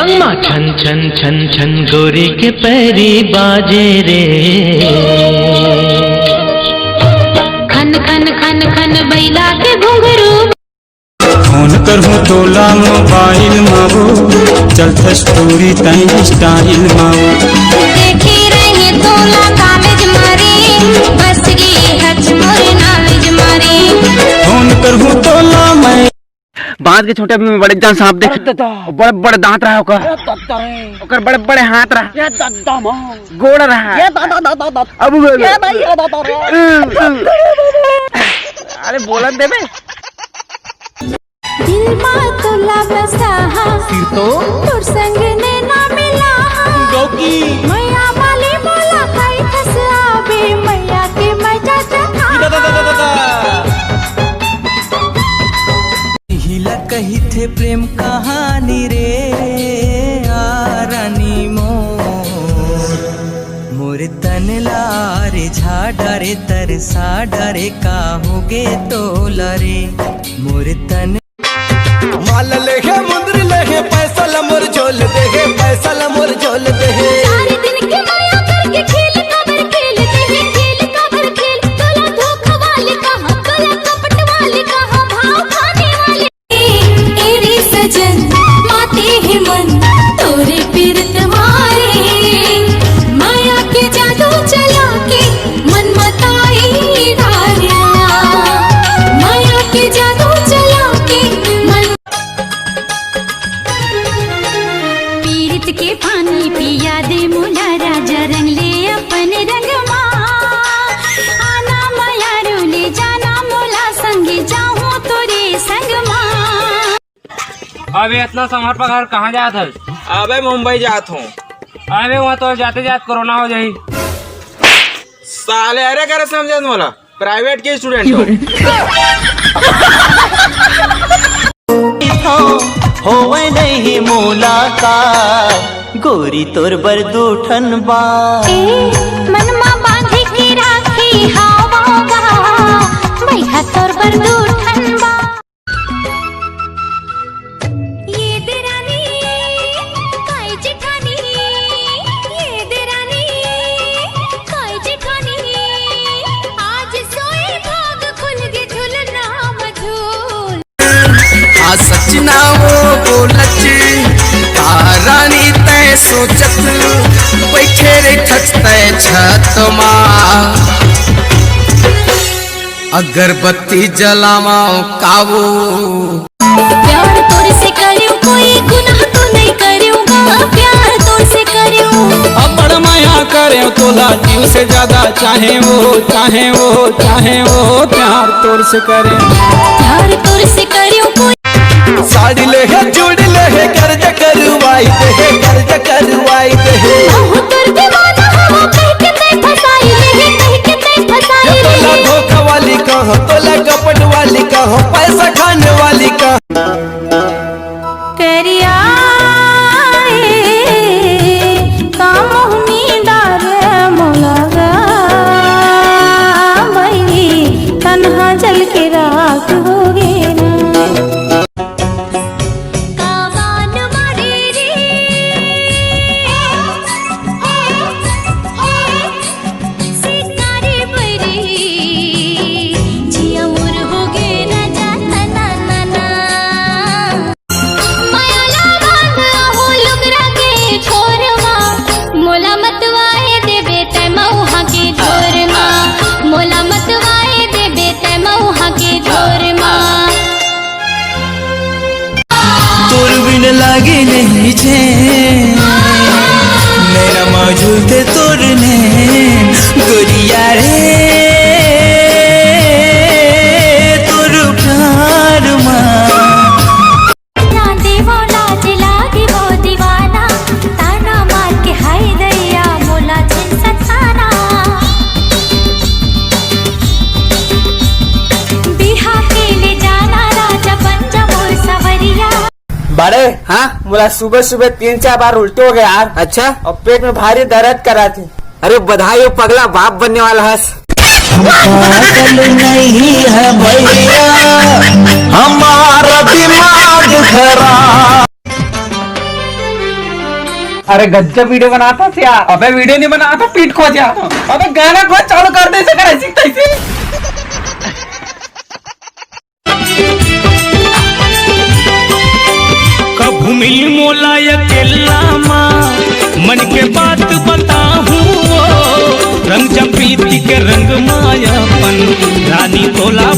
संगमा छन छन छन छन गोरी के पैरी बाजे रे। खन खन खन खन बैला के घुंघरू। फोन करहूँ तोला मोबाइल मावो, चलते स्टोरी तई स्टाइल मावो। देखी रही तोला कॉलेज मारी, बस गई हच मोर नॉलेज मारी। फोन करहूँ तोला मैं बांध के छोटे में बड़े जान सांप देख, बड़े बड़े दांत रहा ओकर बड़े बड़े हाथ रहा, गोड़ रहा। अब अरे बोलन देबे दिल मा तोला बसा फिर तो तोर संग ने ना मिला गौकी मैया वाली बोला खाई खस आवे मैया के मजा चखा। हिला कही थे प्रेम कहानी रे रानी मोर तन लारे झाड़ा रे तरसा डरे का होगे तो लरे मोर तन माल लेहे मुंदरी लेहे पैसा लमोर झोल देहे पैसा लमोर झोल देहे। सारे दिन के माया करके खेल कबर खेल देहे खेल कबर खेल। तोला धोखा वाले कहां तोला कपट वाले कहां भाव खाने वाले। एरे सजन माते है मन तोरे पीरत मारे, माया के जादू चला के मन मताई डालिया। माया के जादू चला के मन पीड़ित के पानी पिया दे मुला राजा रंग ले अपन रंग आना माया रोले जाना मोला संगे जाऊं तोरे संग माँ। अबे इतना समर पगार कहाँ जात है? अबे मुंबई जात हूँ। अबे वहाँ तो जाते जाते कोरोना हो जाही। साले अरे करे समझ मोला प्राइवेट के स्टूडेंट हो नहीं मुलाकात गोरी तोर बरदूठन बा मनमा बांधी के राखी हावागा बैठा तोर बरदूठन बा। ये देरानी काई जेठानी, ये देरानी काई जेठानी। आज सोए भाग खुल गे झुलना मझूल। आ सचिना वो बोलच रानी तय सोचत बैठे रे खचते छत माँ। अगरबत्ती जलावाओ कावो प्यार तोर से करियो कोई गुनाह तो नहीं करियोगा। प्यार तोर से करियो बड़ माया करे तोला जीव से ज्यादा चाहे वो चाहे वो चाहे वो प्यार तोर से करे। प्यार तोर से करियो कोई साड़ी लेहे जुड़ लेहे कर्ज करवाई देहे कर्ज करवाई देहे। हो तोर दीवाना हो कह के तै फसाई ले कह के तै फसाई ले। तोला धोखा वाली कहो तोला कपट वाली कहो पैसा खाने वाली कहो। करिया काम उम्मीदार मोलगा भाई तन्हा जल के राख हो गे ना। कावान मारे रे सितारे बरी जिया मोर हो गे ना जाता ना ना ना। माया लागान हो लुगरा के छोरमा मोला मतवाए देबे तै मौहा के झोरमा। मोला मतवाए देबे तै मौहा के झोरमा। तोर बिन लागे नहीं छे मेरा मौजूद थे तोर ने गोरिया रे तोर प्यार माँ। चांदी वो लाज लागी वो दीवाना ताना मार के हाय दैया मोला छिन सताना। बिहा के ले जाना राजा पंजा मोर सवरिया। बड़े हाँ मुला सुबह सुबह 3-4 बार उल्टे हो गए यार। अच्छा और पेट में भारी दर्द करा थी। अरे बधाई हो पगला बाप बनने वाला है। पागल नहीं है भैया हमारा दिमाग खराब। अरे गज्जब वीडियो बनाता क्या? अबे वीडियो नहीं बनाता, पीठ खो जाता। अबे गाना को चालू कर दे, ऐसे कर, ऐसे तैसे। कभू मिल मोला अकेला माँ, मन के बात बताहूँ रंग जब प्रीति के रंग मायापन रानी तोला